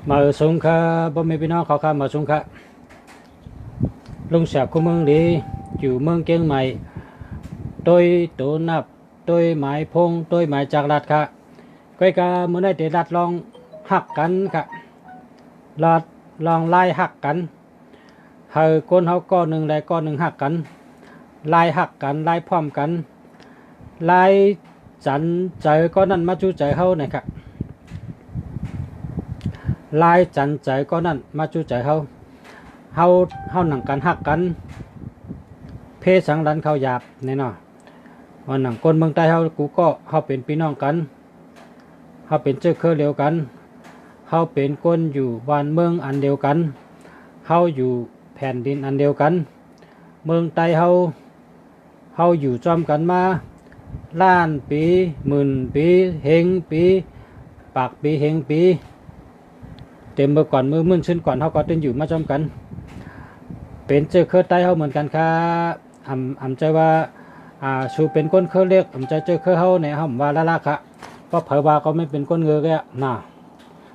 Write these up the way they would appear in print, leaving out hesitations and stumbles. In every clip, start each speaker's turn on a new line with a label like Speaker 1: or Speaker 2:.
Speaker 1: มาสงค่ะบ่มีพี่น้องเขาค่ะมาสงค่ะลุงแสบคู่เมืองดีอยู่เมืองเกียงใหม่โดยตัวนับโดยหมายพงโดยหมายจากรัฐค่ะก้อยกาเมื่อได้เดรัดลองหักกันค่ะรัดลองไล่หักกันเฮาก้นเฮาก้อนหนึ่งไล่ก้อนหนึ่งหักกันไล่หักกันไล่พร้อมกันไล่จันใจก้อนนั้นมาจูใจเฮาเนี่ยค่ะลายจันใจก็นั่นมาจูใจเฮาหนังกันหักกันเพศสังดันเขาหยาบแน่นอนวันหนังคนเมืองใต้เฮากูก็เฮาเป็นพี่น้องกันเฮาเป็นเจ้าเครือเดียวกันเฮาเป็นคนอยู่บ้านเมืองอันเดียวกันเฮาอยู่แผ่นดินอันเดียวกันเมืองใต้เฮาอยู่จอมกันมาล้านปีหมื่นปีเฮงปีปากปีเฮงปีเต็มเมื่อก่อนมือมื่นชื้นก่อนเขาก็เต้นอยู่มาจอมกันเป็นเจอเครือใต้เขาเหมือนกันครับอำใจว่าชูเป็นก้นเครือเล็กอำใจเจอเครือเขาเนี่ยเขาว่าละค่ะเพราะเผยว่าก็ไม่เป็นก้นเงือแกน่ะ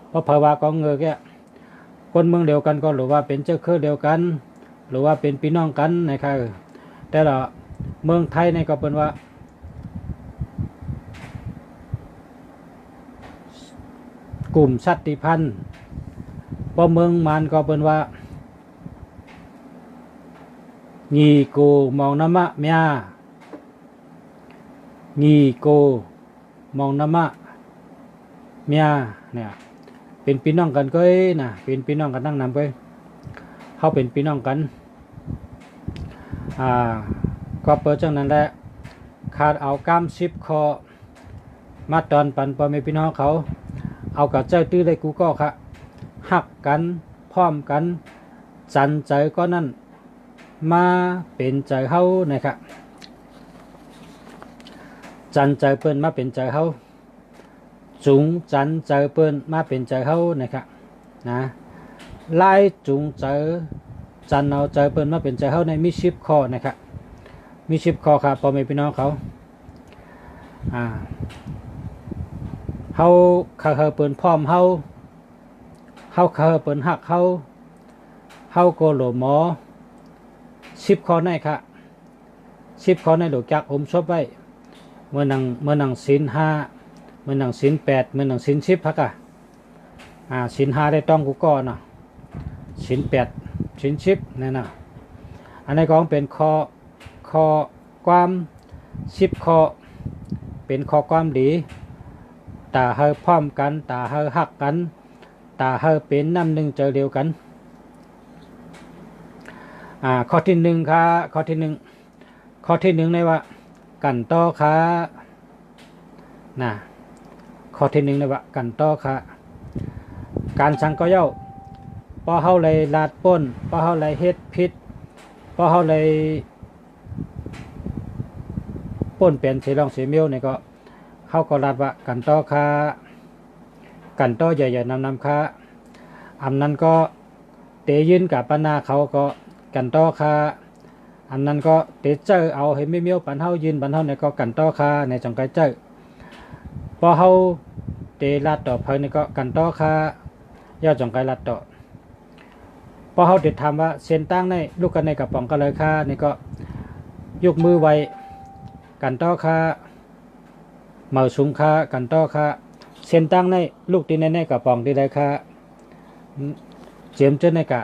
Speaker 1: เพราะเผยว่าก็เงือแกก้นเมืองเดียวกันก็หรือว่าเป็นเจอเครือเดียวกันหรือว่าเป็นพี่น้องกันนะครับแต่ละเมืองไทยเนี่ยก็เป็นว่ากลุ่มชาติพันธุ์พอเมืองมันก็เป็นว่างีโกมองน้ำมะเมียงีโกมองน้ำมะเมียเนี่ยเป็นพี่น้องกันก็นะเป็นพี่น้องกันตั้งนำก็เขาเป็นพี่น้องกันก็เปิดจังนั้นแหละขาดเอากล้ามชิบคอมาตอนปันพอไม่พี่น้องเขาเอากับเจ้าตื้อได้กูก็ค่ะหักกันพร้อมกันจันใจก็นั่นมาเป็นใจเฮานะครับจันใจเปิ้นมาเป็นใจเฮาจุงจันใจเปิ้นมาเป็นใจเฮานะครับนะไล่จุงใจจันเอาใจเปิ้นมาเป็นใจเฮาในมี10ข้อนะครับมี10ข้อครับพ่อแม่พี่น้องเขาเฮาเคยเปิ้นพร้อมเฮาเคยเปิ้นหักเฮาโกโลหมอ10ข้อในค่ะ10ข้อในหลวงจักอมชบไว้เมื่อนังศีล5เมื่อนังศีล8เมื่อนังศีล10พักศีล5ได้ต้องกูก่อนเนาะศีล8ศีล10นั่นน่ะอันนี้ก็เป็นข้อความ10ข้อเป็นข้อความดีตาเฮาพร้อมกันตาเฮาหักกันตาเฮาเป็นน้ำหนึ่งใจเดียวกันข้อที่1ค่ะข้อที่1ในว่ากันต่อค่ะนะข้อที่1ในว่ากันต่อค่ะการสังก็เย้าพอเฮาเลยลาดป้นพอเฮาเลยเฮ็ดผิดพอเฮาเลยป้นเป็นเสียรองเสียเมียวนี่ก็เขาก็รัดว่ากันต่อค่ะกันต่อใหญ่ๆนำค่ะอันนั้นก็เตยืนกับปนาเขาก็กันต่อค่ะอันนั้นก็เตเจอเอาให้ไม่เมียวปันเฮายืนปันเฮาเนี่ยก็กันต่อค่ะในจังไกเจอพอเฮาเตลัดต่อเพิ่นนี่ก็กันต่อค่ะย่อจังไกลัดต่อพอเฮาเด็ดทำว่าเส้นตั้งในลูกกันในกระป๋องก็เลยค่ะนี่ก็ยกมือไว้กันต่อค่ะเมาสูงค่ากันต่อค่ะเส้นตั้งในลูกตีในกระป๋องที่ใดค่ะเจียมเจนในกะ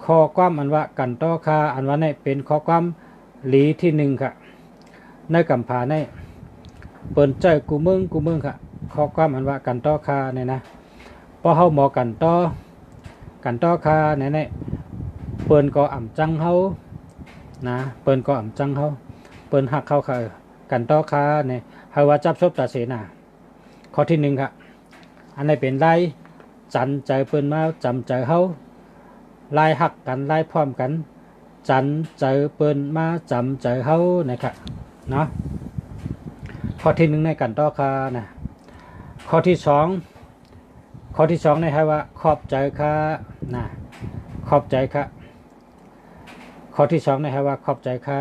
Speaker 1: ข้อความอันว่ากันต่อค่ะอันว่าในเป็นข้อความหลีที่1ค่ะในกำผาในเปิ่นใจกูมึงค่ะข้อความอันว่ากันต่อค่ะเนี่ยนะพอเฮาหมอกันต่อค่ะเนี่ยเปิ่นก็อ่ำจังเฮานะเปิ่นก็อ่ำจังเฮาเปิ่นหักเฮาค่ะกันต่อค่ะเนี่ยเฮาว่าจับซบตาเสนาข้อที่1ค่ะอันนี้เป็นไล่จันใจเปิ้นมาจำใจเฮาไล่หักกันไล่พร้อมกันจันใจเปิ้นมาจำใจเฮานะครับเนาะข้อที่1ในกันต่อค่ะนะข้อที่2ในให้ว่าขอบใจค่ะนะขอบใจค่ะข้อที่2ในให้ว่าขอบใจค่ะ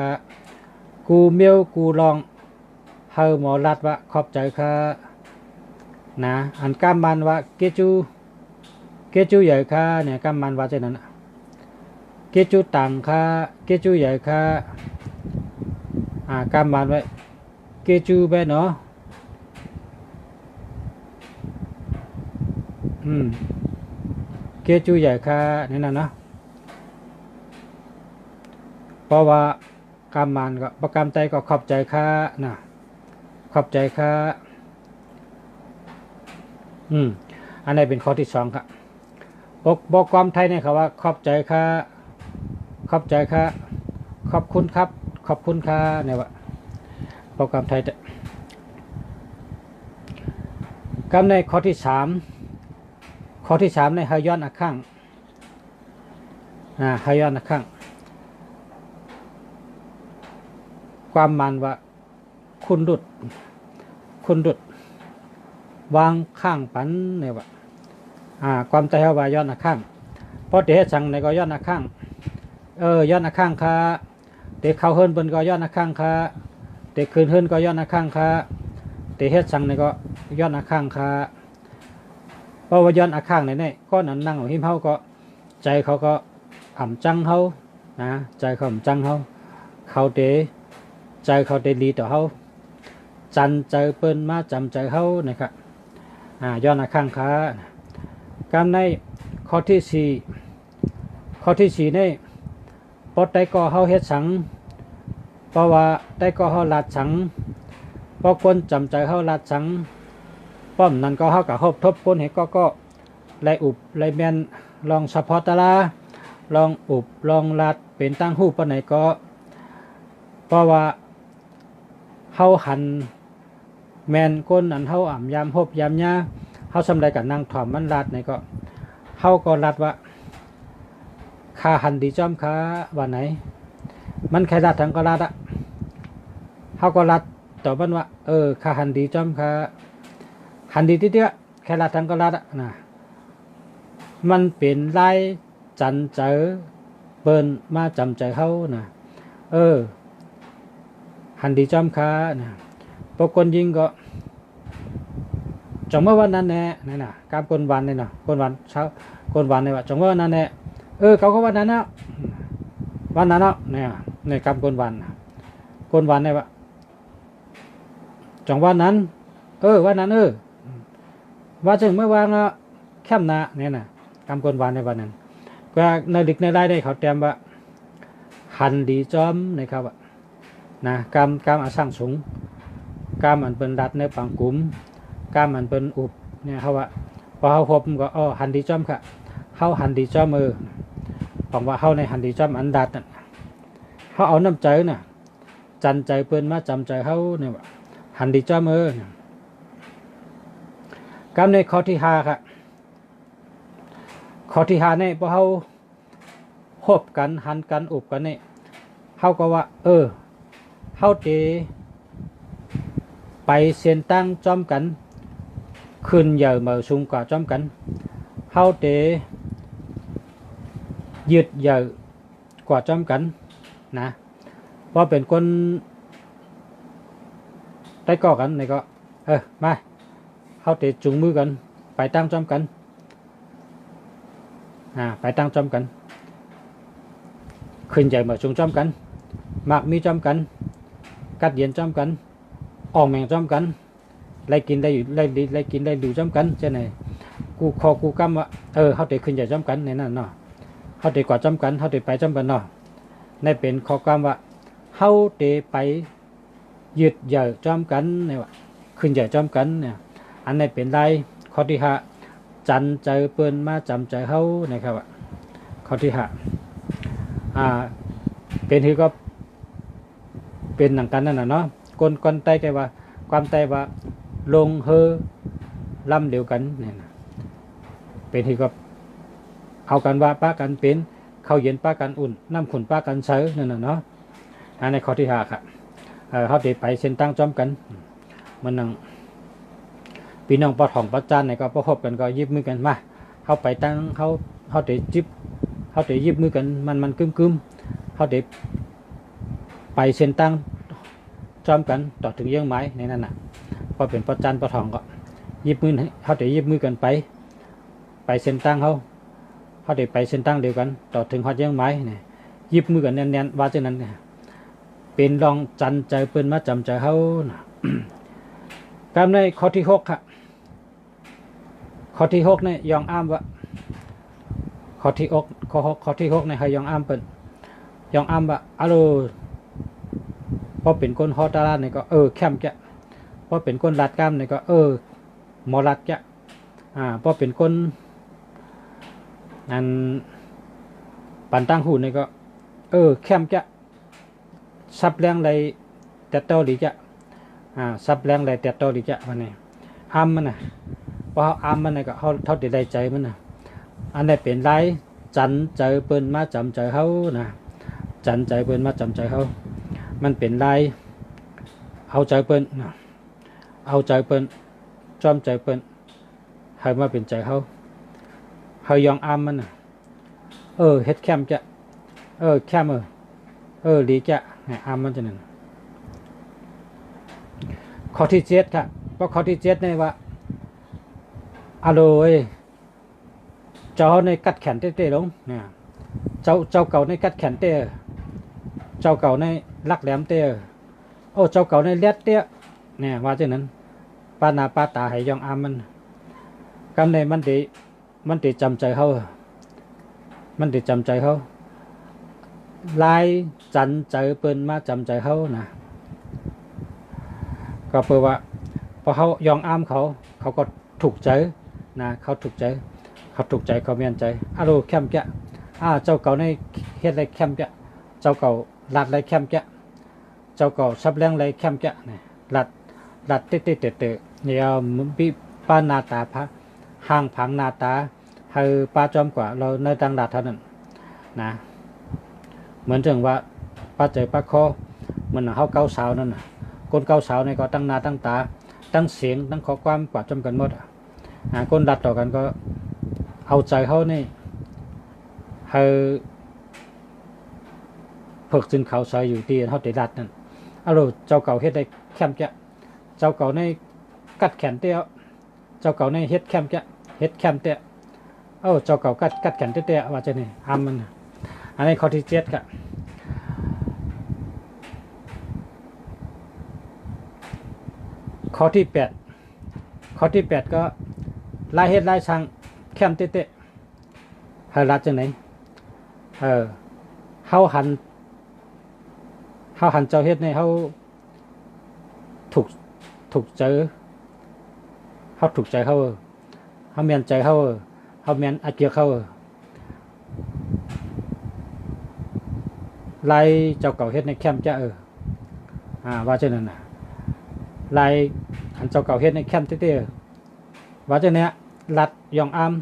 Speaker 1: กูเมียวกูลองเฮาหมอรัดว่าขอบใจค่ะ นะอันกำมันว่าเกจูใหญ่ค่าเนี่ยกำมันว่าเช่นนั้นเกจูต่างค่าเกจูใหญ่ค่ากำมันไว้เกจูไปเนาะเกจูใหญ่ค่านี่นะเนาะเพราะว่ากำมันก็ประกำใจก็ขอบใจค่านะขอบใจค่าอันนี้เป็นข้อที่2ครับบอกความไทยเนี่ยครับว่าขอบใจค่าขอบใจค่าขอบคุณครับขอบคุณค่าเนี่ยว่าบอกความไทยคำในข้อที่3ในฮายอนอักขังฮายอนอักขังความมันว่าคุณดุดวางข้างปันเนี่ยว่าความใจว่ายอดอักขังเพราะเดชสังในก็ยอดอักขังยอดอักขังค่ะเดเข้าเฮิรนบนก็ยอดอักขังค่ะเดคืนเฮิรนก็ยอดอักขังค่ะเดเฮ็ดสังในก็ยอดอักขังค่ะเพราะว่ายอดอักขังเนี่ยก็นั่งหิมเฮาก็ใจเขาก็อ่ำจังเฮานะใจเขาอ่ำจังเฮาเขาเดใจเขาเดลีต่อเฮาจันใจเปิ้นมาจำใจเฮานะครับย้อนข้างค้ากำในข้อที่4นี่ปดได้ก่อเฮาเฮ็ดสังเพราะว่าได้ก่อเฮาลาดสังเพราะคนจำใจเฮาลาดสังป้อมนั้นก็เฮากับทบคนเห็นก็ไล่อุบไล่แมนลองเฉพาะตะลาลองอุบลองลาดเป็นตั้งหูปปานไหนก็เพราะว่าเฮาหันแมนก้นอันเฮาอ่ำยามหบยามยาเฮาสำไรกับนางถ่อมมันลาดในก็เฮาก็ลาดว่าคาหันดีจอมค้าว่าไหนมันใครลาดทั้งก็ลาดเฮาก็ลาดต่อมันว่าคาหันดีจอมค้าหันดีที่เดียวใครลาดทั้งก็ลาดนะมันเป็นลายจันเจอเปิ้นมาจำใจเฮานะหันดีจอมค้านะพวกคนยิงก็จงเมื่อวันนั้นแน่นี่นะการกลวันนี่นะกลวันเช้ากลวันนี่ว่าจงเมื่อวันนั้นแน่เขาก็วันนั้นนะวันนั้นเนาะเนี่ยในการกลวันนี่ว่าจงวันนั้นวันนั้นว่าจึงเมื่อวานละแคมนาเนี่ยนะการกลวันในวันนั้นก็ในดึกในไร่ได้เขาเตรียมว่าหันดีจอมนะครับนะการอาสั่งสูงการมันเป็นดัดในปังกุมการมันเป็นอุบเนี่ยเขาว่าพอเขาพบก็หันดีจอมค่ะเขาหันดีจอมบอกว่าเขาในหันดีจอมอันดัดเขาเอาน้ำใจน่ะจันใจเปิ้นมาจำใจเขาเนี่ยว่าหันดีจอมการในข้อที่5ค่ะข้อที่5เนี่ยพอเขาพบกันหันกันอุบกันเนี่ยเขาก็ว่าเขาเตไปเส้นตั้งจอมกันขึ้นใหญ่เหมือสูงกว่าจอมกันเขาเตยืดใหญ่กว่าจอมกันนะเพราะเป็นคนได้ก่อกันนี่ก็มาเขาเตจุงมือกันไปตั้งจอมกันไปตั้งจอมกันขึ้นใหญ่เหมือสูงจอมกันมากมีจอมกันกัดเย็นจอมกันออกแมงจอมกันไล่กินได้อยู่ไล่กินได้ดูจอมกันเช่นไหนกูกำว่าเขาเตะขึ้นใหญ่จอมกันในนั้นเนาะเขาเตะกว่าจอมกันเขาเตะไปจอมกันเนาะในเป็นข้อกำว่าเขาเตะไปยืดใหญ่จอมกันเนี่ยว่าขึ้นใหญ่จอมกันเนี่ยอันนี้เป็นได้ข้อที่5จันใจเปิ้นมาจำใจเขานะครับข้อที่5เป็นที่ก็เป็นหนังกันนั่นน่ะเนาะคนใต้แกว่าความใต้ว่าลงลำเดียวกันเนี่ยเป็นที่ก็เอากันว่าป้ากันเป็นข้าวเย็นป้ากันอุ่นน้ำขุ่นป้ากันเสือนั่นน่ะเนาะอันในข้อที่5ครับเขาเดไปเส้นตั้งจอมกันมันนั่งพี่น้องปอทองปอจานไหนก็ประพบกันก็ยิบมือกันมาเขาไปตั้งเขาเดจิบเขาเดยิบมือกันมันกึมเขาเดไปเส้นตั้งจอมกันต่อถึงเยื่อไม้ในนั้นน่ะพอเป็นปอจานปอทองก็ ยิบมือเขาได้ยิบมือกันไปเส้นตั้งเขาได้ไปเส้นตั้งเดียวกันต่อถึงฮอดยังไม้เนี่ยยิบมือกันแน่นๆว่าเช่นนั้นเป็นรองจันใจเปิ้นมาจำใจเขากำในข้อที่6ครับข้อที่6เนี่ยยองอ้ามว่าข้อที่6เนี่ยให้ยองอ้ามเปิ้นยองอ้ามว่าอะโลพอเป็นคนฮอตาลาเนี่ยก็แคมแกพอเป็นคนลัดกล้ามเนี่ยก็หมอลัดแกพอเป็นคนนั้นปันตั้งหูเนี่ยก็แคมแกซับแรงไรแต่โตดีจะซับแรงไรแต่โตดีจะวันนี้อ้ามมันน่ะพออ้ามมันเนี่ยก็เขาเท่าที่ได้ใจมันน่ะอันนี้เป็นไรจันใจเปิ้นมาจำใจเขานะจันใจเปิ้นมาจำใจเขามันเป็นไรเอาใจเปิ้นเอาใจเปิ้นจอมใจเปิ้นให้มาเป็นใจเขาให้ยองอ้ามมันน่ะเฮ็ดแคมจะแคมดีจะอ้ามมันจะนั่นข้อที่7ครับเพราะข้อที่7เนี่ยว่าอะโลเจ้าในกัดแขนเต้ๆลงเนี่ยเจ้าเก่าในกัดแขนเต้เจ้าเก่าในลักแหลมเต้เจ้าเก่าในเลียดเต้เนี่ยว่าเช่นนั้นป้านาป้าตาให้ยองอ้ามมันกำในมันติจำใจเขามันติจำใจเขาลายจันใจเปิ้นมาจำใจเขานะก็เพื่อว่าพอเขายองอ้ามเขาก็ถูกใจนะเขาถูกใจเขาเมียนใจอะโลแคมแกเจ้าเก่าในเฮ็ดไรแคมแกเจ้าเก่าลัดไรแคมแกเจ้าเก่าซับแรงไรแคมแกเนี่ยลัดเตะเนี่ยมึงปีป้านาตาพระห่างผังนาตาให้ป้าจอมกว่าเราในตังดัดเท่านั้นนะเหมือนถึงว่าป้าเจอป้าคอเหมือนเขาเก้าสาวนั่นนะคนเก้าสาวเนี่ยก็ตั้งนาตั้งตาตั้งเสียงตั้งข้อความกว่าจำกันหมดคนดัดต่อกันก็เอาใจเขานี่ให้เพิกจึงเขาใส่อยู่ที่เขาติดดัดนั่นอะโลเจ้าเก่าเฮ็ดได้แคมแกเจ้าเก่าในกัดแขนเตี้ยเจ้าเก่าในเฮ็ดแคมแกเฮ็ดแคมเตี้ยเจ้าเก่ากัดแขนเตี้ยว่าจะนี่อ้ามมันอันนี้ข้อที่7ครับข้อที่8ก็ลายเฮ็ดลายช่างแคมเตี้ยให้รัดจังไหนเฮาหันเจ้าเฮ็ดในเฮาถูกใจเขาถูกใจเขาเมียนใจเขาเมียนอาเกียเขาไล่เจ้าเก่าเฮ็ดในแคมป์จะว่าเช่นนั้นไล่อันเจ้าเก่าเฮ็ดในแคมป์เตี้ยว่าเช่นนี้รัดยองอ้าม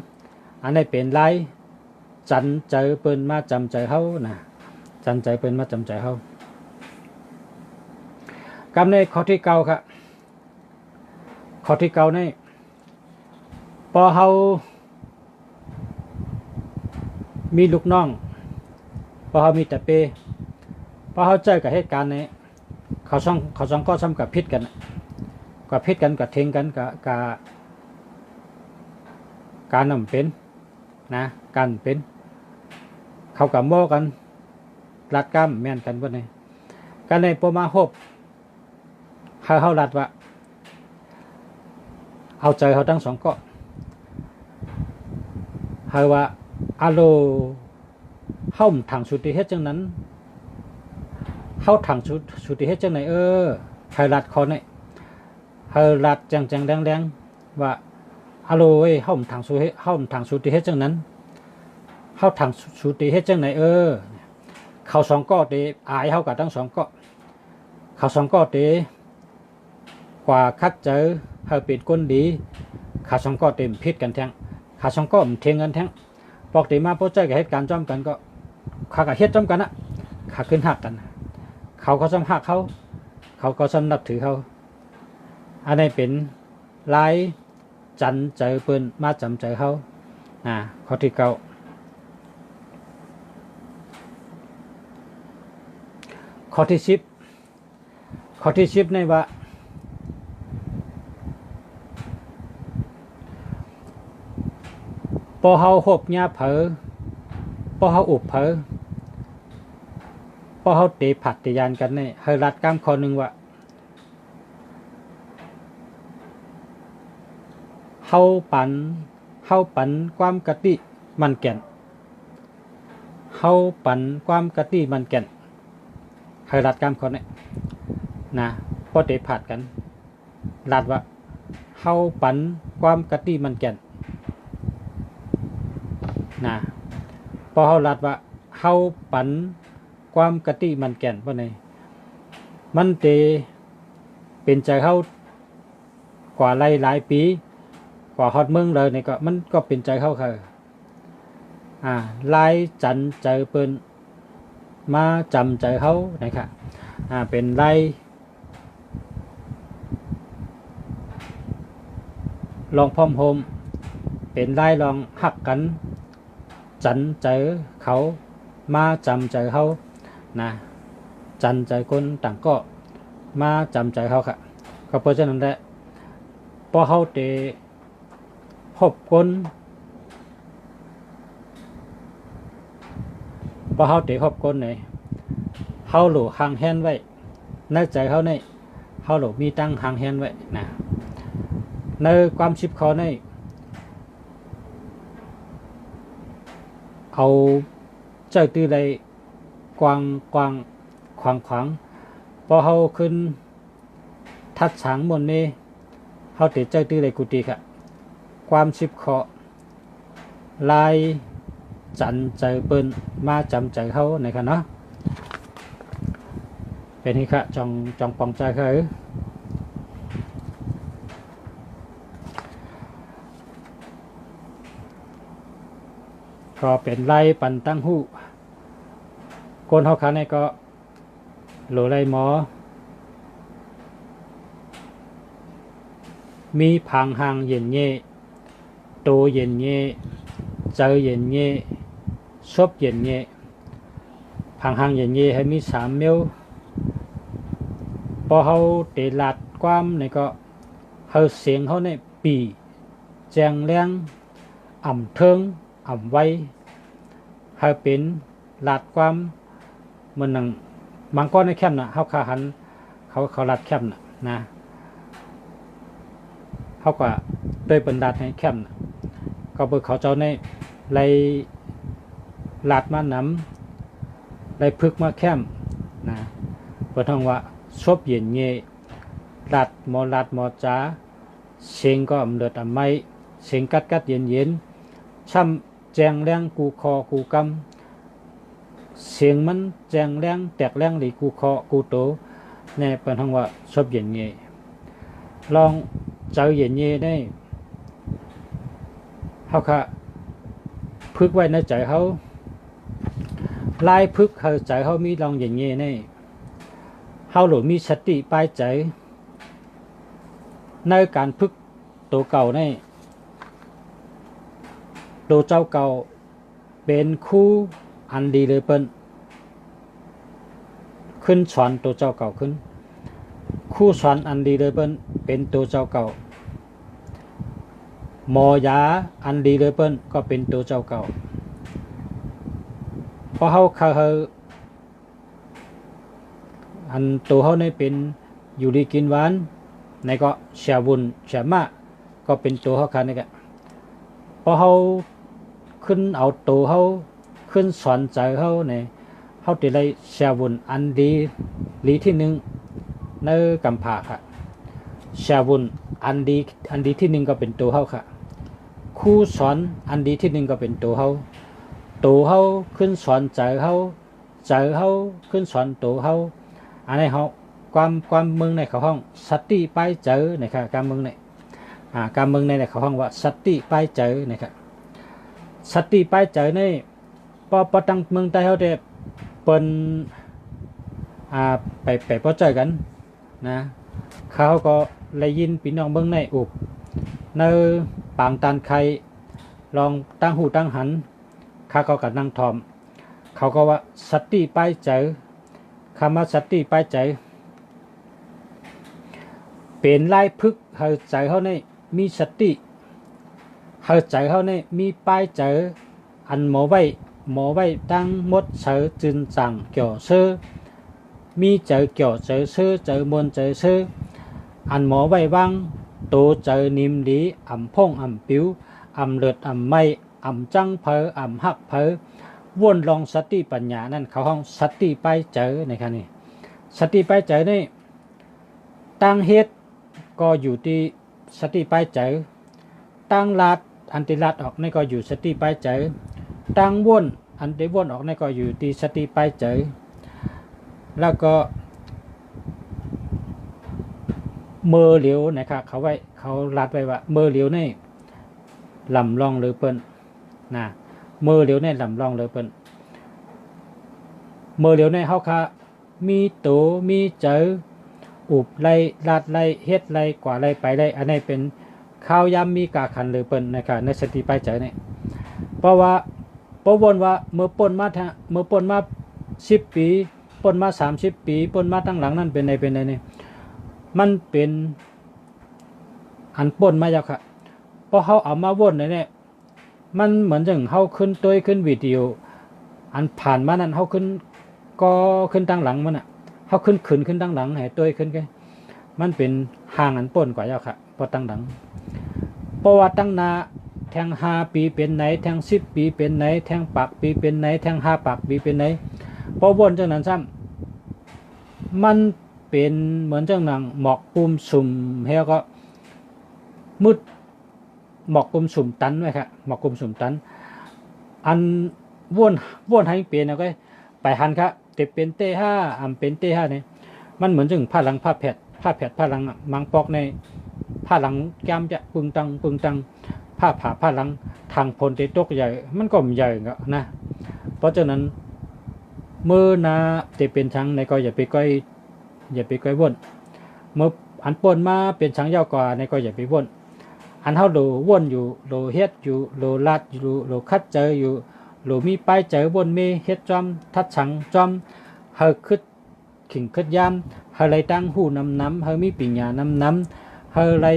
Speaker 1: อันนี้เป็นไล่จันใจเปิ้นมาจำใจเขานะจันใจเปิ้นมาจำใจเขากำในข้อที่9ครับข้อที่9นี่พอเขามีลูกน้องพอเขามีแต่เปพอเขาเจอกับเหตุการณ์นี้เขาช่องก็ซ้ำกับพิษกันกับพิษกันกับเทงกันกับการนำเป็นนะการเป็นเขากับโม่กันรัดกล้ามแม่นกันวันนี้การในปมาหบเขารัดว่าเอาใจเขาทั้งสองก็ให้ว่าอะโลเข้าถังสุติเฮ็ดจังนั้นเข้าถังสุติเฮ็ดจังไหนให้รัดคอเนี่ยให้รัดจังแดงว่าอะโลเข้าถังสุติเฮ็ดจังนั้นเข้าถังสุติเฮ็ดจังไหนเขาสองก็เตอายเขากับทั้งสองก็เขาสองก็เตกว่าคักเจอให้เป็นคนดีขาสองก็เต็มพิษกันแทงขาสองก็เทียงกันแทงปกติมาพบเจอกับเหตุการณ์จ้อมกันก็ขากับเฮ็ดจ้อมกันขาขึ้นหักกันเขาก็ซ้ำหักเขาก็ซ้ำนับถือเขาอันนี้เป็นลายจันใจเปิ้นมาจำใจเขาข้อที่9ข้อที่10ในว่า พอเฮาหบหญ้าเผอพอเฮาอุบเผอพอเฮาเตะผัดเตะยานกันเนี่ยเฮารัดกล้ามคอหนึ่งว่าเฮาปันความกติมันแก่นเฮาปันความกติมันแก่นเฮารัดกล้ามคอเนี่ยนะพอเตะผัดกันรัดว่าเฮาปันความกติมันแก่นนะพอเฮารัดว่าเฮาปันความกติมันแก่นเพราะไหนมันเตเป็นใจเฮากว่าหลายปีกว่าฮอดเมืองเลยนี่ก็มันก็เป็นใจเฮาค่ะลายจันใจเปิ้นมาจำใจเฮานะครับเป็นลายลองพร้อมโฮมเป็นลายลองหักกันจันใจเขามาจำใจเขานะจันใจคนต่างก็มาจำใจเขาค่ะก็เพราะฉะนั้นแหละพอเขาเตะหบคนพอเขาเตะหบคนเนี่ยเขาหลูห่างแหนไว้ในใจเขาเนี่ยเขาหลูมีตั้งห่างแหนไว้นะในความชิบคอเนี่ยเอาเจ้าตื้อเลยกวางขวางพอเขาขึ้นทัดฉางบนนี้เขาติดเจ้าตื้อเลยกุฏิค่ะความชิบคอลายจันใจเปิ้นมาจำใจเขาในค่ะเนาะเป็นนี่ค่ะจองปองใจเขาก็เป็นไล่ปันตั้งหู้คนเขาขาในก็โหลไล่หมอมีพังหางเย็นเย่โตเย็นเย่เจอเย็นเย่ชบเย็นเย่พังหางเย็นเย่ให้มี3 เมลพอเขาเตะหลัดความในก็เขาเสียงเขาในปีแจงแรงอ่ำเทิงอ่ำไว้ให้เป็นหลัดความเหมือนหนังบางก้อนในแคมน่ะเขาขาหันเขาหลัดแคมนะเขาก็โดยบรรดาในแคมน่ะก็เบิกเขาเจ้าในไล่หลัดมาน้ำไล่พึกมาแคมนะเปิดห้องว่าชบเย็นเย่หลัดหมอจ้าเสียงก็อำเลือดอำไม้เสียงกัดเย็นช่ำแจงแรงกูคอกูกำเสียงมันแจงแรงแตกแรงหรือกูคอกูโตในเป็นห้องว่าชบเย็นเย่ลองเจอเย็นเย่ได้เขาค่ะพึกไว้ในใจเขาลายพึกเขาใจเขามีลองเย็นเย่ในเขาหลุดมีสติปลายใจในการพึกตัวเก่าในตัวเจ้าเก่าเป็นคู่อันดีเลยเปิ้นขึ้นสอนตัวเจ้าเก่าขึ้นคู่สอนอันดีเลยเปิ้นเป็นตัวเจ้าเก่าหมอยาอันดีเลยเปิ้นก็เป็นตัวเจ้าเก่าเพราะเขาอันตัวเขาในเป็นอยู่ดีกินหวานในก็เสียบุญเสียมาก็เป็นตัวเขาคันนี่แหละพอเขาขึ้นเอาตัวเขาขึ้นสอนใจเขาเนี่ยเขาติดเลยเสียบุญอันดีลีที่หนึ่งในกำผาค่ะเสียบุญอันดีที่หนึ่งก็เป็นตัวเขาค่ะคู่สอนอันดีที่หนึ่งก็เป็นตัวเขาขึ้นสอนใจเขาขึ้นสอนตัวเขาอันนี้เขาความมึงในเขาห้องสติไปเจอนะครับการมึงในการมึงในเขาห้องว่าสติไปเจอนะครับสติไปเจอในพอตั้งมึงใต้เขาเด็บเปิ้นไปพอเจอกันนะเขาก็เลยยินพี่น้องเบิ้งในอุบในปางตันไข่ลองตั้งหูตั้งหันข้าก็กับนั่งทอมเขาก็ว่าสติไปเจอคำว่าสติไปเจอเป็นไล่พึกให้ใจเขาในมีสติ เฮาใจเฮานี่มีป้ายเจออันหมอไว้ตั้งหมดเสือจึนจังเกี่ยวซื้อมีเจอเกี่ยวเจอซื้อเจอมนเจอซื้ออันหมอไว้วางโตเจอนิมดีอ่ำพงอ่ำปิ้วอ่ำเลือดอ่ำไม่อ่ำจังเพออ่ำหักเพอวนลองสติปัญญานั่นเขาห้องสติไปเจอในคันนี้สติไปเจอนี่ตั้งเฮ็ดก็อยู่ที่สติไปเจอตั้งลาดอันติลาดออกนี่ก็อยู่สติไปเจอตั้งวนอันติวนออกนี่ก็อยู่ที่สติไปเจอแล้วก็เมื่อเหลียวนะครับเขาลัดไว้ว่าเมื่อเหลียวนี่ลำลองหรือเปิ้นนะเมื่อเหลียวนี่ลำลองหรือเปิ้นเมื่อเหลียวนี่เฮาค่ะมีโตมีเจออุบไล่ลาดไล่เฮ็ดไล่กว่าไล่ไปไล่อันนี้เป็นข้าวยำมีกาขันหรือเปิ้นนะครับในสติไปเจอนี่เพราะว่าวนว่าเมื่อป่นมา10 ปีป่นมา30 ปีป่นมาตั้งหลังนั่นเป็นไงนี่มันเป็นอันป่นมาแล้วค่ะพอเขาเอามาวนเนี่ยมันเหมือนอย่างเขาขึ้นตัวขึ้นวิดีโออันผ่านมานั้นเขาขึ้นก็ขึ้นตั้งหลังมันอ่ะเขาขึ้นตั้งหลังให้ตัวขึ้นกันมันเป็นห่างอันป่นกว่าแล้วค่ะพอตั้งหลังเพราะว่าตั้งนาแทง5 ปีเป็นไหนแทง10 ปีเป็นไหนแทงปากปีเป็นไหนแทง5 ปากปีเป็นไหนพอวนจังนั้นซ้ำมันเป็นเหมือนจังหนังหมอกปุ่มสุ่มเฮาก็มืดหมอกปุ่มสุ่มตันไว้ครับหมอกปุ่มสุ่มตันอันวนให้เปลี่ยนเอาก็ไปหันครับเตเป็นเต้ห้าอำเป็นเต้ห้าเนี่ยมันเหมือนจังผ้าหลังผ้าแผดผ้าหลังมังปอกในผ้าหลังแก้มจะปึงตังผ้าหลังทางพลเตตกใหญ่มันก็ใหญ่นะเพราะฉะนั้นเมื่อนาจะเป็นช้างในก็อย่าไปก้อยวนเมื่ออันป่นมาเป็นช้างยาวกว่าในก็อย่าไปวนอันเฮาโดวนอยู่โดเฮ็ดอยู่โดลาดอยู่โดคัดเจออยู่โดมีป้ายเจอบนเมเฮ็ดจอมทัดฉังจอมเฮาคึดขิงคึดยามเฮาไรตั้งหูน้ำเฮามีปิญญาน้ำเฮาไร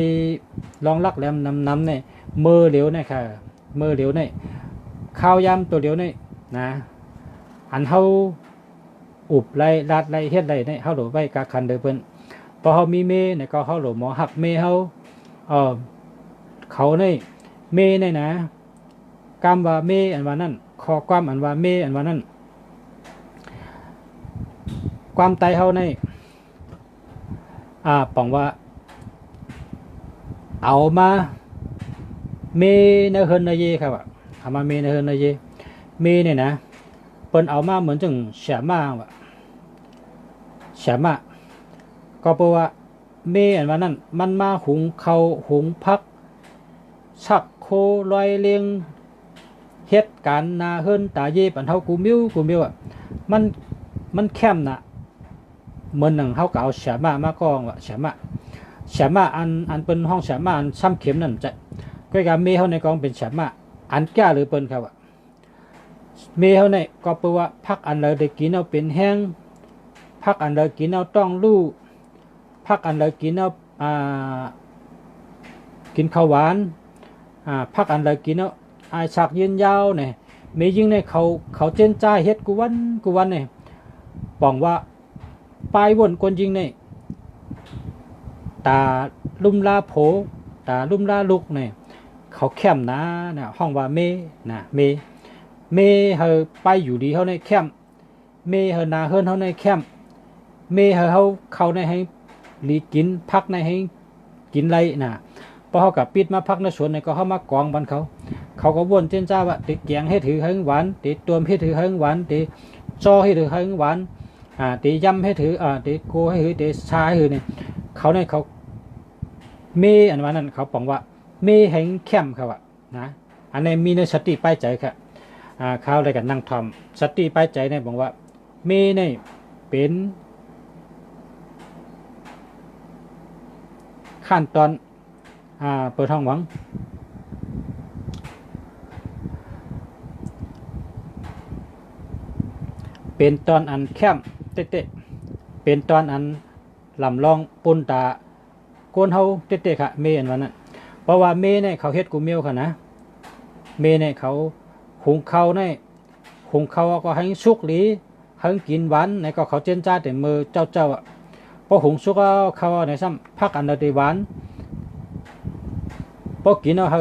Speaker 1: ลองลักแหลมน้ำเนี่ยมือเหลียวเนี่ยค่ะมือเหลียวเนี่ยข้าวยำตัวเหลียวเนี่ยนะอันเฮาอุบไรลาดไรเฮ็ดไรเนี่ยเฮาโหลไว้กาคันเด้อเพิ่นพอเฮามีเมเนี่ยก็เฮาโหลหมอหักเมเฮาเขาเนี่ยเมเนี่ยนะกามว่าเมอันว่านั่นคอความอันว่าเมอันว่านั่นความตายเฮาเนี่ยปองว่าเอามาเมเนเฮินเนเยครับเอามาเมเนเฮินเนเยเมเนี่ยนะเปิ้นเอามาเหมือนจังแฉมาว่ะแฉมาก็เพราะว่าเมอันว่านั่นมันมาหุงข้าวหุงพักชักโคลอยเลียงเฮ็ดการนาเฮินตาเยปันเฮากูมิวอ่ะมันแคมน่ะเหมือนหนังเฮาก็เอาแฉมากองว่ะแฉมาอันเป็นห้องแฉมาอันซ้ำเข็มนั่นจะก็การเมเฮาในกองเป็นแฉมาอันแก่หรือเปิ้นครับว่าเมเฮาในก็เปว่าพักอันเลยได้กินเอาเป็นแห้งพักอันเลยกินเอาต้องลู่พักอันเลยกินเอากินข้าวหวานพักอันเลยกินเอาฉากยืนยาวเนี่ยเมยิ่งในเขาเจนใจเฮ็ดกูวันเนี่ยปองว่าปลายวนคนยิงเนี่ยตาลุ่มลาโผตาลุ่มลาลุกเนี่ยเขาแคมนะห้องว่าเมเฮาไปอยู่ดีเขาในแคมเมเฮานาเฮิรนเขาในแคมเมเฮาเขาในให้ลีกินพักในให้กินไรนะพอเขากับปิดมาพักในสวนในก็เขามากองบันเขาก็วนเจนจ้าว่าติดแกงให้ถือให้หวานติดตัวให้ถือให้หวานติดจอให้ถือให้หวานติดยำให้ถือติดโกให้ถือติดชาให้ถือเนี่ยเขาในเขาเมอันว่านั้นเขาบอกว่าเมแห่งแคมครับนะอันนี้มีในสติป้ายใจครับเขาอะไรกันนั่งทำสติป้ายใจเนี่ยบอกว่าเมเนี่ยเป็นขั้นตอนเปิดห้องหวังเป็นตอนอันแคมเตะเป็นตอนอันลำลองปุ่นตาโกนเฮาเตะค่ะเมอันวันนั้นเพราะว่าเมเนี่ยเขาเฮ็ดกูเมียวค่ะนะ เมเนี่ยเขาหุงข้าวเนี่ยหุงข้าวก็ให้สุกหรือให้กินหวานในก็เขาเจนจ้าแต่มือเจ้าอ่ะพอหุงสุกเขาในซ้ำพักอันเดียวหวานพอกินเอาเฮ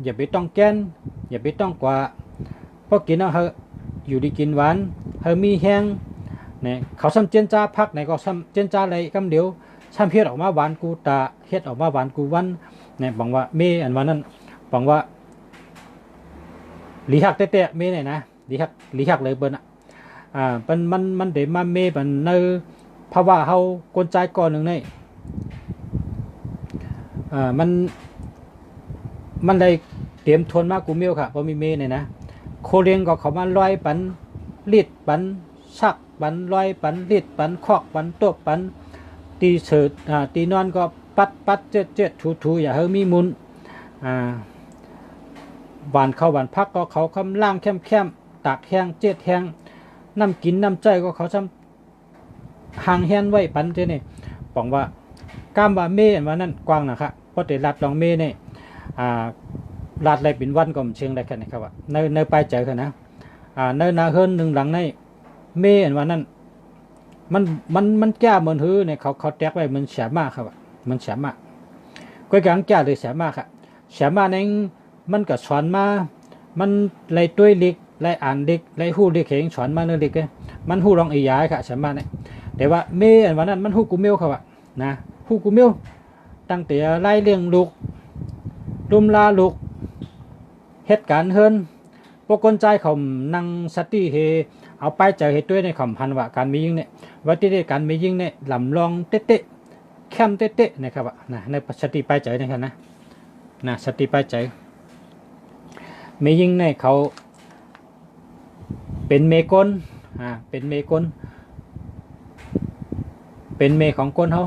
Speaker 1: อย่าไปต้องแกนอย่าไปต้องกว่าพอกินเอาเฮอยู่ดีกินหวานเฮมีแห้งเนี่ยเขาซ้ำเจนจ้าพักในก็ซ้ำเจนจ้าอะไรกำเดียวซ้ำเฮ็ดออกมาหวานกูตาเฮ็ดออกมาหวานกูวันเนี่ยบอกว่าเมอันวันนั้นบอกว่าลีหักเตะเมเนี่ยนะลีหักเลยเบิ้ลมันเดี๋ยวมาเมบันในภาวะเฮากลใจก่อนหนึ่งเนี่ยมันได้เตรียมทนมากกูเมียวค่ะพอมีเมเนี่ยนะโคเรียงก็เขามาลอยปันลีดปันชักปันลอยปันลีดปันคอกปันตบปันตีเฉิดตีนอนก็ปัดเจ็ดถูอย่าเฮมีมุนหวานเข้าหวานพักก็เขาคำล่างแคมตากแห้งเจ็ดแห้งน้ำกินน้ำใจก็เขาซ้ำห่างแห้งไว้ปันเจนี่บอกว่าก้ามว่าเมย์ว่านั่นกว้างนะครับเพราะแต่รัดลองเมย์เนี่ยรัดอะไรเป็นวันก็เชิงได้แค่ไหนครับว่าในปลายใจเขานะในนาเฮินหนึ่งหลังในเมย์ว่านั่นมันแก้เหมือนฮื้อเนี่ยเขาแตกไว้มันเสียมากครับมันเสียมากก็การแก้เลยเสียมากครับเสียมากนั้นมันก็สอนมามันไรตัวเล็กไรอ่านเด็กไรหู้เด็กเข่งสอนมาเรื่องเด็กเลยมันหู้ร้องอียายค่ะเสียมากเนี่ยแต่ว่าเมย์วันนั้นมันหู้กูเมียวครับนะหู้กูเมียวตั้งแต่ไล่เลี้ยงลูกดุมลาลูกเหตุการณ์เฮิรนปกลใจเขานั่งสติเฮเอาไปเจอเหตุด้วยในคำพันว่าการมียิ่งเนี่ยว่าที่ได้การมียิ่งเนี่ยลำลองเตะแคมเตะนะครับนะในสติไปเจอนะครับนะสติไปเจอมียิ่งเนี่ยเขาเป็นเมกลเป็นเมกลเป็นเมของกลเขา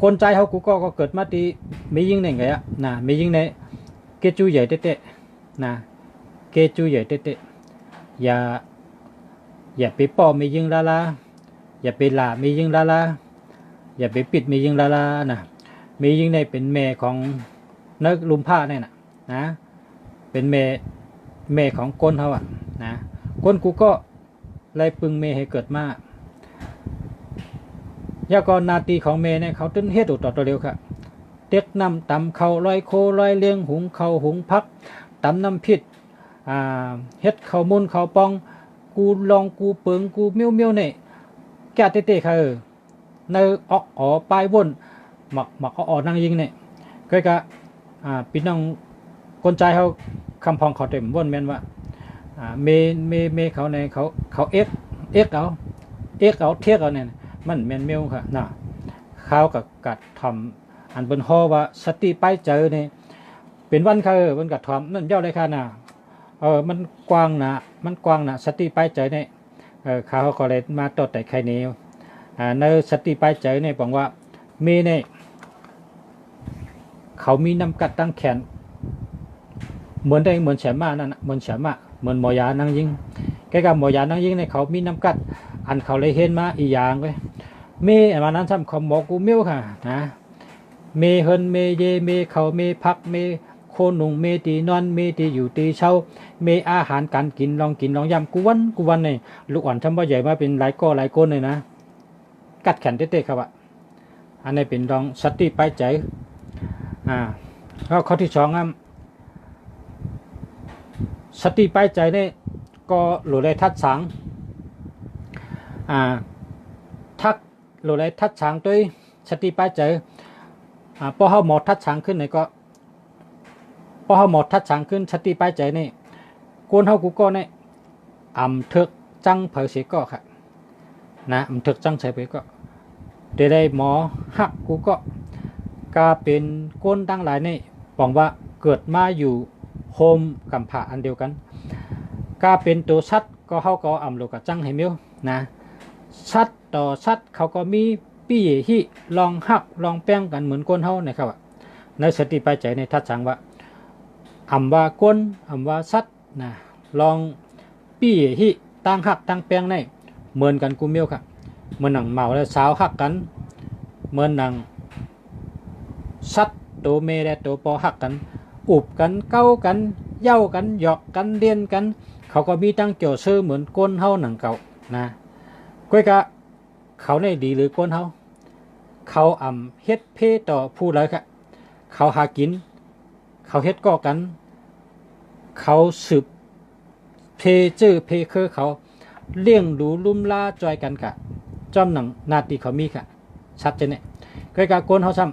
Speaker 1: คนใจเขากูก็เกิดมาตีมียิ่งเนี่ยไงนะมียิ่งเนี่ยเกจูใหญ่เตะนะเกจูใหญ่เตะอย่าไปป้อมียิ่งลาอย่าไปล่ามียิ่งลาอย่าไปปิดมียิ่งลานะมียิ่งในเป็นแม่ของนักลุมผ้าเนี่ยนะเป็นแม่ของก้นเขานะก้นกูก็เลยปึงเมให้เกิดมายากรนาตีของเมเนี่ยเขาตึ้นเฮ็ดต่อเร็วครับเด็กน้ำตำเขาลอยโคลอยเลี้ยงหุงเขาหุงพักตำน้ำพิษเฮ็ดเขามุนเขาปองกูลองกูเปิงกูเมียวเนี่ยแก่เตะเขาในออกปลายวนหมักนั่งยิงเนี่ยก็พี่น้องคนใจเขาคำพองเขาเต็มวนแม่นว่าเมเขาในเขาเอ็กเอาเทียกเอาเนี่ยมันแม่นเมียวค่ะนะเขากับกัดทำอันบนห่อว่าสติไปเจอเนี่ยเป็นวันเขามันกัดทำนั่นเจ้าเลยค่ะนะมันกว้างนะสติไปเจอเนี่ยเขาก็เลยมาต่อแต่ใครเนี่ยในสติไปเจอเนี่ยบอกว่ามีเนี่ยเขามีน้ำกัดตั้งแขนเหมือนเฉมานั่นเหมือนเฉมาเหมือนหมอยานั่งยิงแกกับหมอยานั่งยิงเนี่ยเขามีน้ำกัดอันเขาเลยเห็นมาอีอย่างไปเมย์วันนั้นทำเขาหมอกูเมียวค่ะนะเมเฮินเมเยเมเขาเมพักเมโคนุงเมตีนอนเมตีอยู่ตีเช่าเมอาหารการกินลองยำกูวันเนี่ยลูกอ่อนทำบ่ใหญ่มาเป็นหลายก้อนเลยนะกัดแขนเตะๆครับอันนี้เป็นลองสติไปใจแล้วข้อที่สองสติไปใจเนี่ยก็หลุดเลยทัดสังทักหลุดเลยทัดสังด้วยสติไปใจพอเขาหมดทัดสังขึ้นเนี่ยก็พอเขาหมดทัดสังขึ้นสติไปใจเนี่ยกวนเขากูก็เนี่ยเถิกจังเผยเสียก็ค่ะนะเถิกจังเฉยไปก็ได้หมอหักกูก็เป็นก้นตั้งหลายนี่บอกว่าเกิดมาอยู่โฮมกับผ่าอันเดียวกันเป็นตัวชัดก็เขาก็โลกจังให้เมียวนะชัดต่อชัดเขาก็มีปี้ที่ลองหักลองแป้งกันเหมือนก้นเขาเนี่ยครับในสติปัจจัยในทัดสังว่าว่าก้นว่าชัดนะลองปี้ที่ตั้งหักตั้งแป้งในเหมือนกันกูเมียวครับเหมือนหนังเมาแล้วสาวหักกันเหมือนหนังชัดตัวเมและตัวปอหักกันอุบกันเก้ากัน เย้ากันหยอกกันเรียนกันเขาก็มีตั้งเกี่ยวซื้อเหมือนก้นเฮาหนังเก่านะก้อยกะเขาในดีหรือก้นเฮาเขาเฮ็ดเพต่อผู้ใดค่ะเขาหากินเขาเฮ็ดก่อกันเขาสืบเพจื้อเพคือเขาเลี้ยงดูลุ่มล่าจอยกันกะจอมหนังนาตีเขามีค่ะชัดเจนเนี่ยก้อยกะก้นเฮาซ้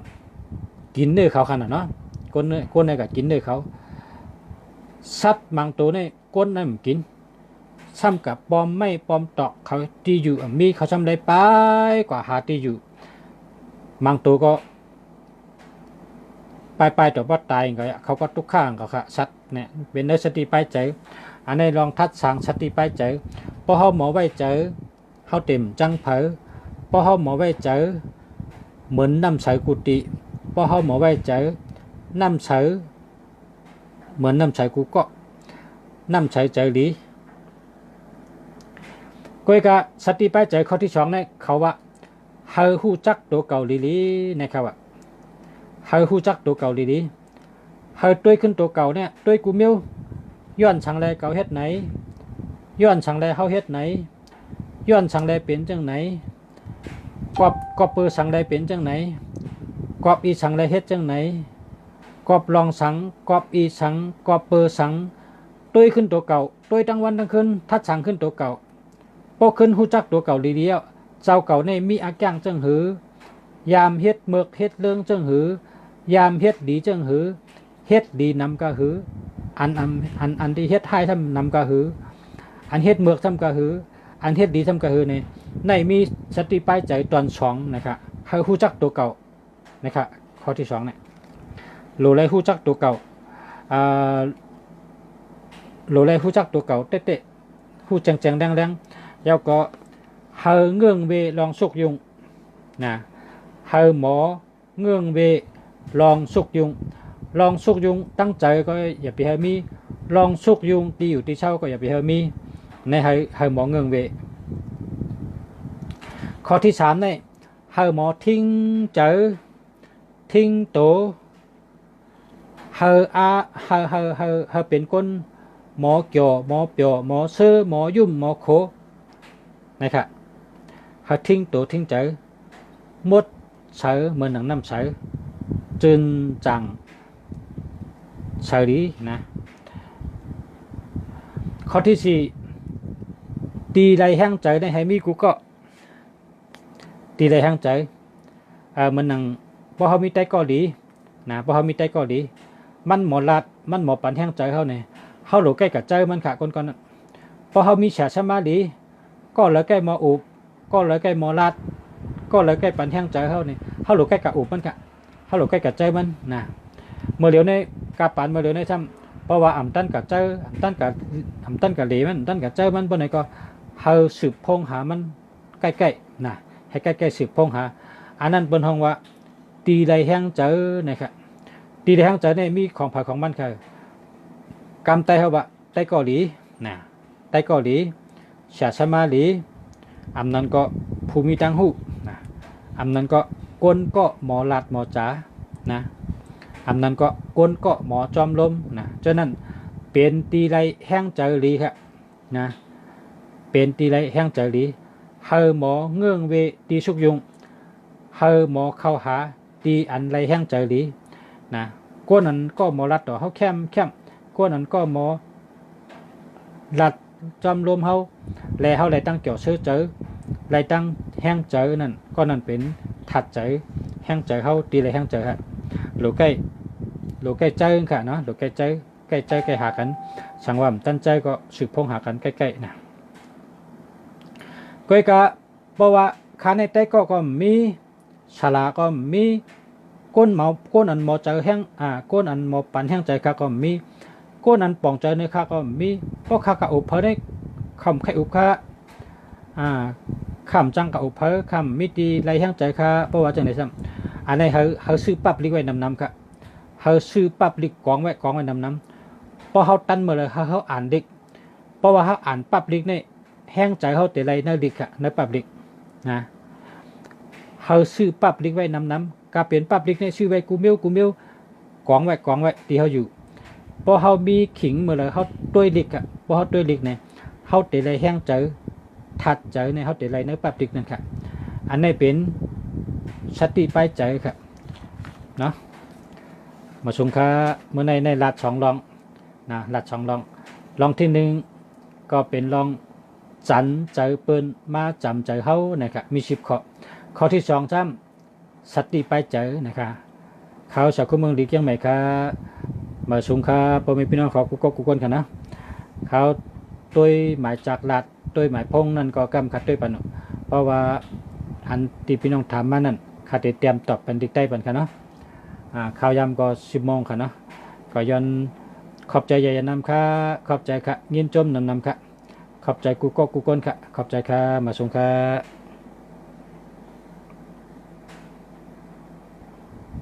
Speaker 1: ำกินเนื้อเขาขนาดเนาะก้นเนี่ยกะกินเนื้อเขาสัตว์บางตัวเนี่ยก้นนั่นกินซ้ำกับปอมไม่ปอมตอกเขาที่อยู่มีเขาซ้ำได้ไปกว่าหาที่อยู่บางตัวก็ไปตัวบ่ตายก็เขาก็ทุกข้างก็ค่ะสัตว์เนี่ยเป็นในสติไปเจออันในลองทัดสั่งสติไปเจอพอเขาหมอไว้เจอเขาเต็มจังเผอพอเขาหมอไว้เจอเหมือนน้ำใสกุฏิพอเขาหมอไว้เจอน้ำใสเหมือนน้ำใสกูก็น้ำใสใจหลีก้อยกะสติไปใจข้อที่2เนี่ยเขาว่าเฮาฮู้จักตัวเก่าลีๆนะครับว่าเฮาฮู้จักตัวเก่าลีๆเฮาต้วยขึ้นตัวเก่าเนี่ยต้วยกูเมียวย้อนสังแลเก่าเฮ็ดไหนย้อนสังแลเฮาเฮ็ดไหนย้อนสังแลเป็นจังไหนกอบเปอร์สังแลเป็นจังไหนกอบอีสังแลเฮ็ดจังไหนกอบลองสังกอบอีสังกอบเปอร์สังต้วยขึ้นตัวเก่าต้วยทั้งวันทั้งคืนทัดสังขึ้นตัวเก่าพอขึ้นฮู้จักตัวเก่าลีๆเจ้าเก่าในมีอาการจังหือยามเฮ็ดเมือกเฮ็ดเรื่องจังหือยามเฮ็ดดีจังหือเฮ็ดดีนำกะหืออันที่เฮ็ดให้ทำนำกะหืออันเฮ็ดเมือกทำกะหืออันเฮ็ดดีทำกะหือเนี่ยในมีสติไปใจตอน2นะครับให้ฮู้จักตัวเก่านะครับข้อที่2เนี่ยโลไลฮู้จักตัวเก่าโลไลฮู้จักตัวเก่าเตะฮู้แจงๆแดงๆแล้วก็เฮาเงื่องเวลองสุกยุงนะเฮาหมอเงื่องเวลองสุกยุงลองสุกยุงตั้งใจก็อย่าไปให้มีลองสุกยุงตีอยู่ตีเช่าก็อย่าไปให้มีในเฮาหมอเงื่องเวข้อที่3เนี่ยเฮาหมอทิ้งเจอทิ้งโตเฮาเป็นคนหมอเกี่ยวหมอเปียวหมอเสื้อหมอยุ่มหมอโคนะครับเขาทิ้งตัวทิ้งใจมดเสือเหมือนหนังน้ำเสือจึนจังเสือดีนะข้อที่4ตีไรแห้งใจได้ให้มีกูก็ตีไรแห้งใจเหมือนหนังพอเขามีใจก็ดีนะพอเขามีใจก็ดีมันหมอลัดมันหมอปันแห้งใจเขาเนี่ยเขาหลงใกล้กับใจมันขาคนนั้นพอเขามีแฉะชะมาดีก็เลยใกล้หมออุบก็เลยใกล้หมอลัดก็เลยใกล้ปันแห้งใจเขาเนี่ยเขาหลงใกล้กับอุบมันกะเขาหลงใกล้กับใจมันนะเมื่อเดี๋ยวในกาปันเมื่อเดี๋ยวในทำเพราะว่าอ่ำตั้นกับใจอ่ำตั้นกับเหลมันตั้นกับใจมันบนไหนก็เขาสืบพงหามันใกล้ๆนะให้ใกล้ๆสืบพงหาอันนั้นบนห้องว่าตีไรแห้งใจนะครับตีไรแห้งใจเนี่ยมีของผ่าของมันคือกำไตเขาว่าไตเกาหลีนะไตเกาหลีชาชมาหลีอำนั้นก็ภูมิตังหูนะอำนั้นก็ก้นก็หมอลัดหมอจ๋านะอำนั้นก็ก้นก็หมอจอมลมนะฉะนั้นเป็นตีไรแห้งใจหลีครับนะเป็นตีไรแห้งใจหลีเฮอหมอเงื่องเวตีสุกยุงเฮอหมอเข้าหาตีอันไรแห้งใจหลีนะก้นนั้นก็หมอลัดต่อเขาแคมก้นนั้นก็หมอลัดจอมลมเฮาแลเฮาไหลตั้งเกี่ยวเชื้อเจอไหลตั้งแห้งเจอนั่นก็นั่นเป็นถัดเจอแห้งเจอเฮาตีไหลแห้งเจอฮะหลูใกล้ใจค่ะเนาะหลูใกล้ใจใกล้หากันสังวามตั้นใจก็สืบพงหากันใกล้ๆนะก้อยกะเพราะว่าคาในใต้ก็มีฉลาก็มีก้นอันหมอเจอแห้งก้นอันหมอปันแห้งใจก็มีก้นอันป่องใจในข้าก็มีเพราะข้ากะอุบเพอได้คำไข่อุบข้าคำจังกะอุบเพอคำมิตีไรแห้งใจข้าเพราะว่าจังไหนซ้ำอันนี้เขาซื้อปั๊บลิกไว้นำค่ะเขาซื้อปั๊บลิกกองไว้นำเพราะเขาตันเมื่อไรเขาอ่านดิกเพราะว่าเขาอ่านปั๊บลิกในแห้งใจเขาแต่ไรในดิกค่ะในปั๊บลิกนะเขาซื้อปั๊บลิกไว้นำกาเปลี่ยนปั๊บลิกในซื้อไว้กูเมียวกองไว้ที่เขาอยู่ พอเฮามีขิงเมื่อไรเฮาต้วยลิกอ่ะพอเฮาต้วยลิกเนี่ยเฮาเตะไรแห้งเจอถัดเจอเนี่ยเฮาเตะไรเนื้อปับดิกนั่นค่ะอันนี้เป็นสติไปเจอค่ะเนาะมาชมค่ะเมื่อในลัดสองลองนะลัดสองลองที่หนึ่งก็เป็นลองจันเจอเปิ้นมาจำเจอเฮานะครับมี10ข้อที่2จ้ำสติไปเจอนะคะเขาจากคู่เมืองดีเกียงใหม่ค่ะมาชมค่ะพ่อแม่พี่น้องขอกุ๊กคนค่ะนะเขาตัวหมายจากลัดตัวหมายพงนั่นก็กำคัดตัวปันเพราะว่าอันที่พี่น้องถามมานั่นข้าได้เตรียมตอบเป็นดิกใต้ปันค่ะเนาะข่าวยำก็10 โมงค่ะเนาะก็ย้อนขอบใจใหญ่นำค่ะขอบใจค่ะยินจมนำค่ะขอบใจกูก็กูก้นค่ะขอบใจค่ะมาส่งค่ะ